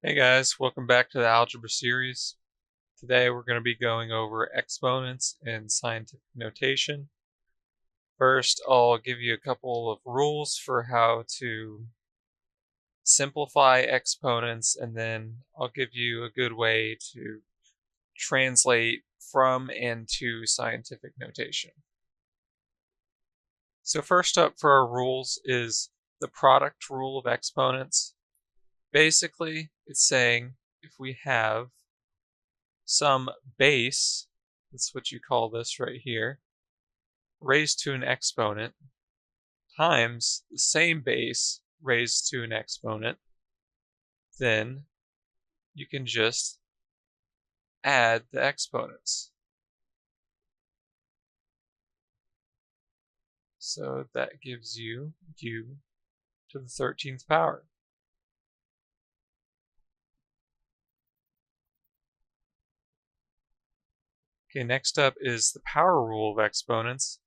Hey guys, welcome back to the algebra series. Today we're going to be going over exponents and scientific notation. First, I'll give you a couple of rules for how to simplify exponents, and then I'll give you a good way to translate from and to scientific notation. So first up for our rules is the product rule of exponents. Basically, it's saying if we have some base, that's what you call this right here, raised to an exponent, times the same base raised to an exponent, then you can just add the exponents. So that gives you u to the 13th power. Okay, next up is the power rule of exponents,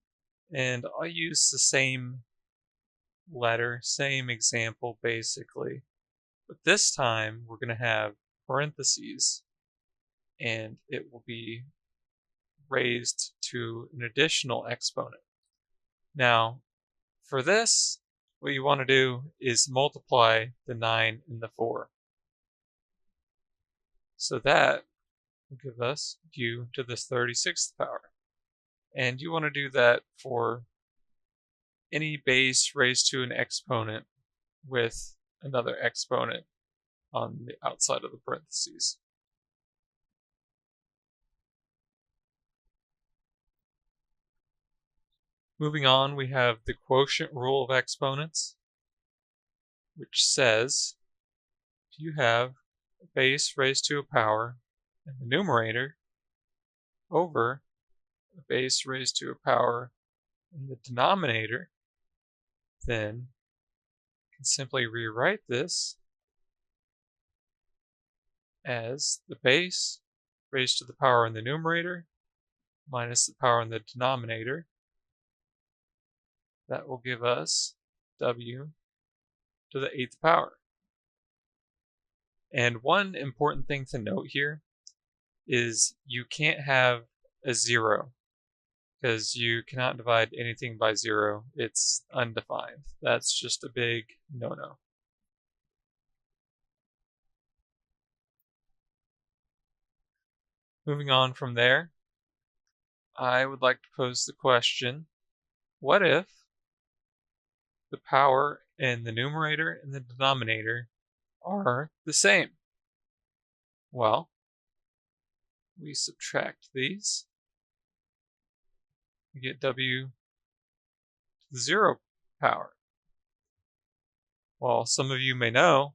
and I'll use the same letter, same example basically, but this time we're going to have parentheses, and it will be raised to an additional exponent. Now, for this, what you want to do is multiply the 9 and the 4. So that will give us u to the 36th power. And you want to do that for any base raised to an exponent with another exponent on the outside of the parentheses. Moving on, we have the quotient rule of exponents, which says if you have a base raised to a power in the numerator over a base raised to a power in the denominator, then you can simply rewrite this as the base raised to the power in the numerator minus the power in the denominator. That will give us w to the 8th power. And one important thing to note here is you can't have a 0, because you cannot divide anything by 0. It's undefined. That's just a big no-no. Moving on from there, I would like to pose the question, what if the power in the numerator and the denominator are the same? Well, we subtract these. We get w to the 0 power. Well, some of you may know,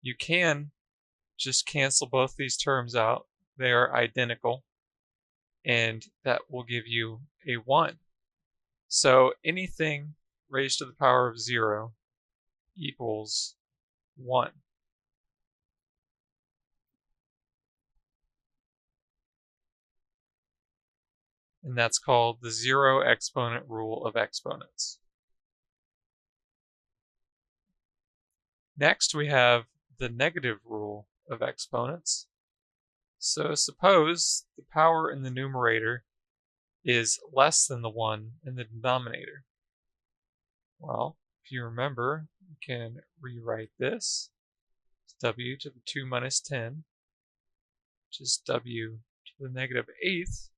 you can just cancel both these terms out. They are identical, and that will give you a 1. So anything raised to the power of 0 equals 1. And that's called the zero exponent rule of exponents. Next, we have the negative rule of exponents. So suppose the power in the numerator is less than the 1 in the denominator. Well, if you remember, you can rewrite this as w to the 2 minus 10, which is w to the negative 8th,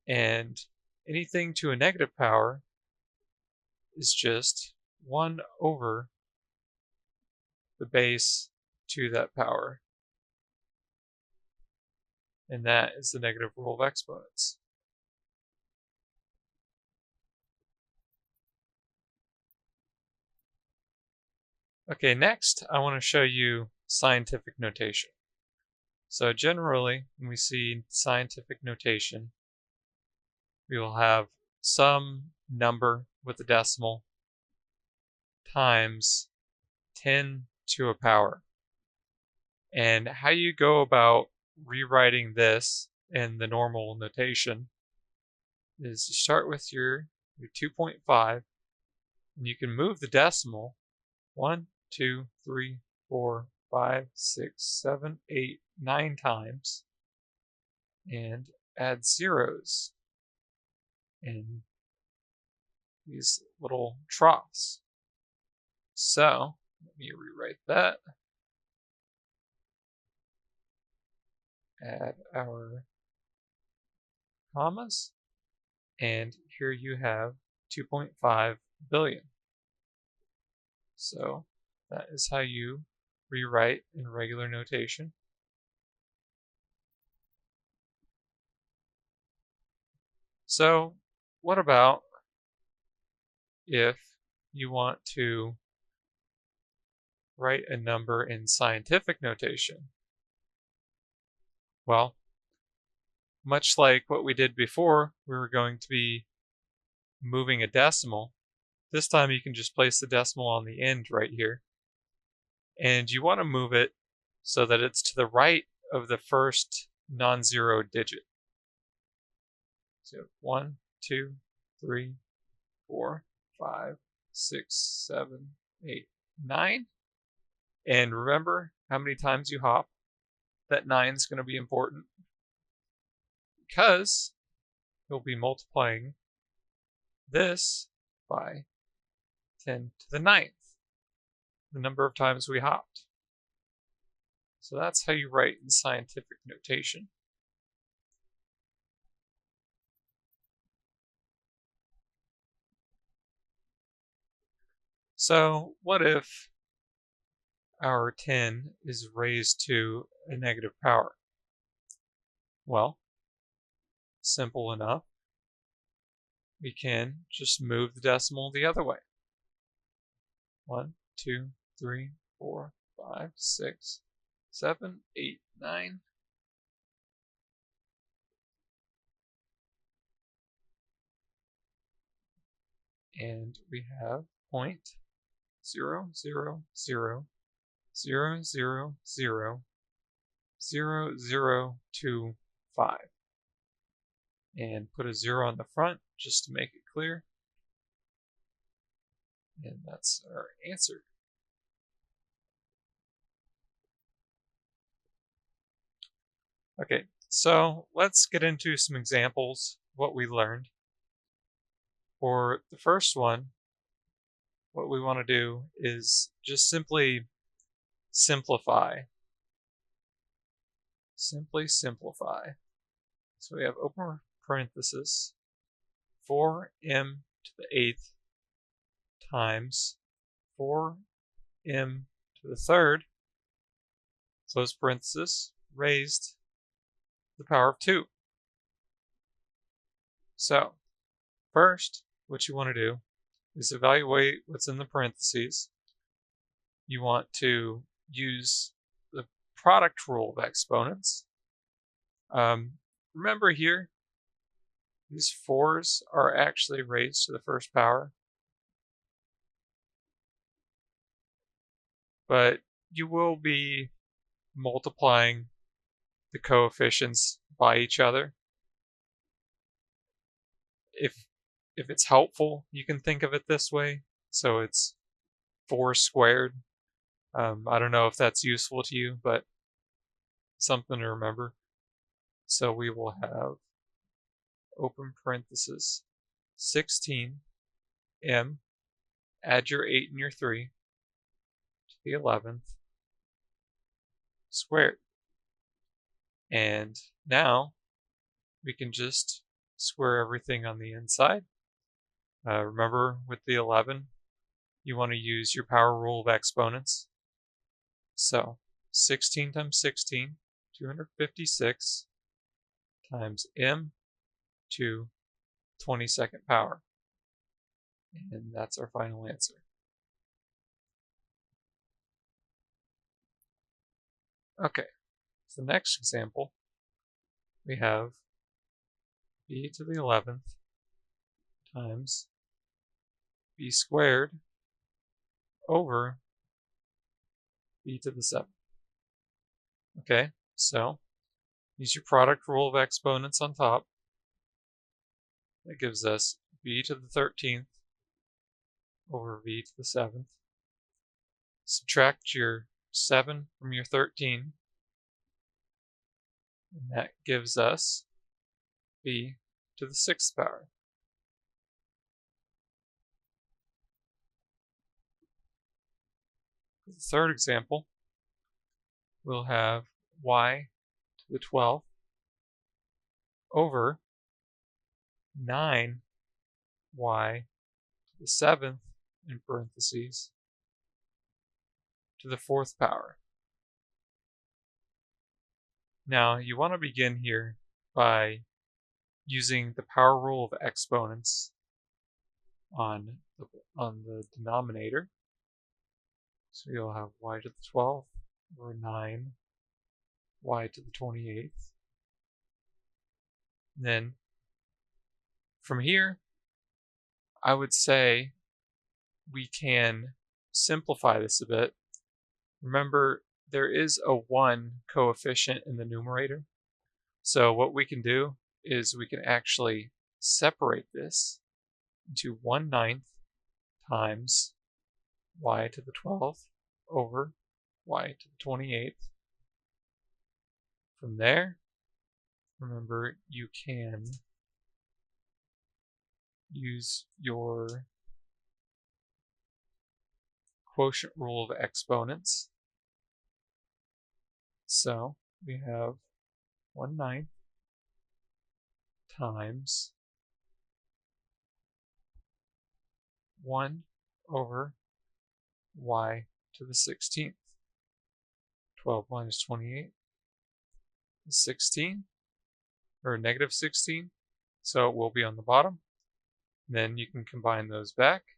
and anything to a negative power is just 1 over the base to that power. And that is the negative rule of exponents. Okay, next I want to show you scientific notation. So generally, when we see scientific notation, we will have some number with a decimal times 10 to a power. And how you go about rewriting this in the normal notation is you start with your 2.5, and you can move the decimal 1, 2, 3, 4, 5, 6, 7, 8, 9 times, and add zeros in these little troughs. So let me rewrite that. Add our commas, and here you have 2.5 billion. So that is how you rewrite in regular notation. So what about if you want to write a number in scientific notation? Well, much like what we did before, we were going to be moving a decimal. This time you can just place the decimal on the end right here. And you want to move it so that it's to the right of the first non-zero digit. So 1, 2, 3, 4, 5, 6, 7, 8, 9. And remember how many times you hop. That 9 is going to be important because you'll be multiplying this by 10 to the 9th, the number of times we hopped. So that's how you write in scientific notation. So what if our 10 is raised to a negative power? Well, simple enough. We can just move the decimal the other way. 1, 2, 3, 4, 5, 6, 7, 8, 9. And we have 0.00000000025. And put a 0 on the front just to make it clear. And that's our answer. Okay, so let's get into some examples of what we learned. For the first one, what we want to do is just simply simplify. Simply simplify. So we have open parenthesis 4m to the 8th times 4m to the 3rd, close parenthesis, raised to the power of 2. So first, what you want to do is evaluate what's in the parentheses. You want to use the product rule of exponents. Remember here, these 4's are actually raised to the first power. But you will be multiplying the coefficients by each other. If it's helpful, you can think of it this way. So it's 4 squared. I don't know if that's useful to you, but something to remember. So we will have open parenthesis 16m, add your 8 and your 3 to the 11th squared. And now we can just square everything on the inside. Remember, with the 11, you want to use your power rule of exponents. So 16 times 16, 256, times m to 22nd power. And that's our final answer. Okay, so the next example, we have b to the 11th times b squared over b to the 7th. Okay, so use your product rule of exponents on top. That gives us b to the 13th over b to the 7th. Subtract your 7 from your 13. And that gives us b to the 6th power. For the third example, we'll have y to the 12th over 9y to the 7th, in parentheses, to the 4th power. Now, you want to begin here by using the power rule of exponents on the denominator. So you'll have y to the 12th over 9 y to the 28th. And then from here, I would say we can simplify this a bit. Remember, there is a 1 coefficient in the numerator. So what we can do is we can actually separate this into 1/9 times y to the 12th over y to the 28th. From there, remember, you can use your quotient rule of exponents. So we have 1/9 times 1 over y to the 16th. 12 minus 28 is 16, or negative 16, so it will be on the bottom. And then you can combine those back.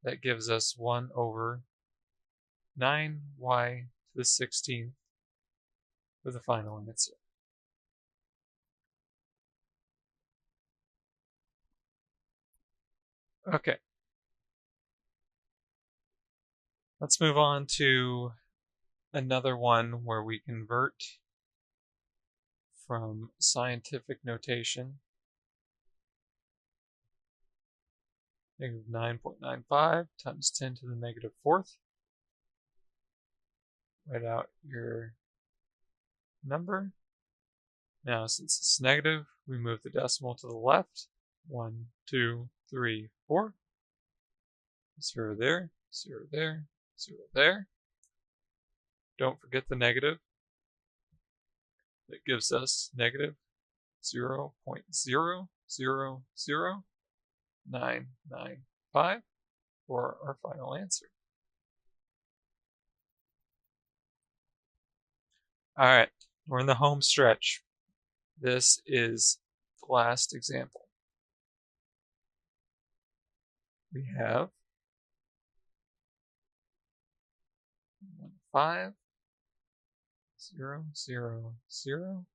That gives us 1 over 9y to the 16th for the final answer. Okay. Let's move on to another one where we convert from scientific notation. Negative 9.95 times 10 to the negative 4th. Write out your number. Now, since it's negative, we move the decimal to the left. 1, 2, 3, 4. 0 there, 0 there, 0 there. Don't forget the negative. That gives us negative 0.0000995 for our final answer. All right, we're in the home stretch. This is the last example. We have 5, 0, 0, 0,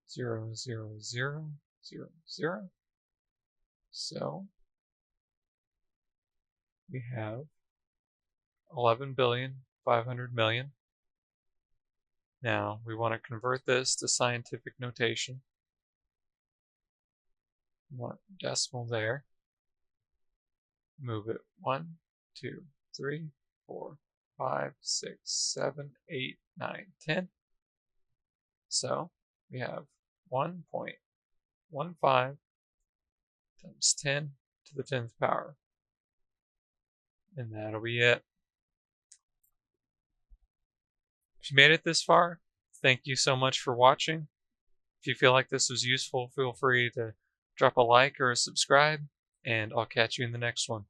0, 0, 0, 0, 0. So we have 11,500,000,000. Now we want to convert this to scientific notation. We want decimal there. Move it 1, 2, 3, 4, 5, 6, 7, 8, 9, 10. So we have 1.15 times 10 to the 10th power. And that'll be it. If you made it this far, thank you so much for watching. If you feel like this was useful, feel free to drop a like or a subscribe, and I'll catch you in the next one.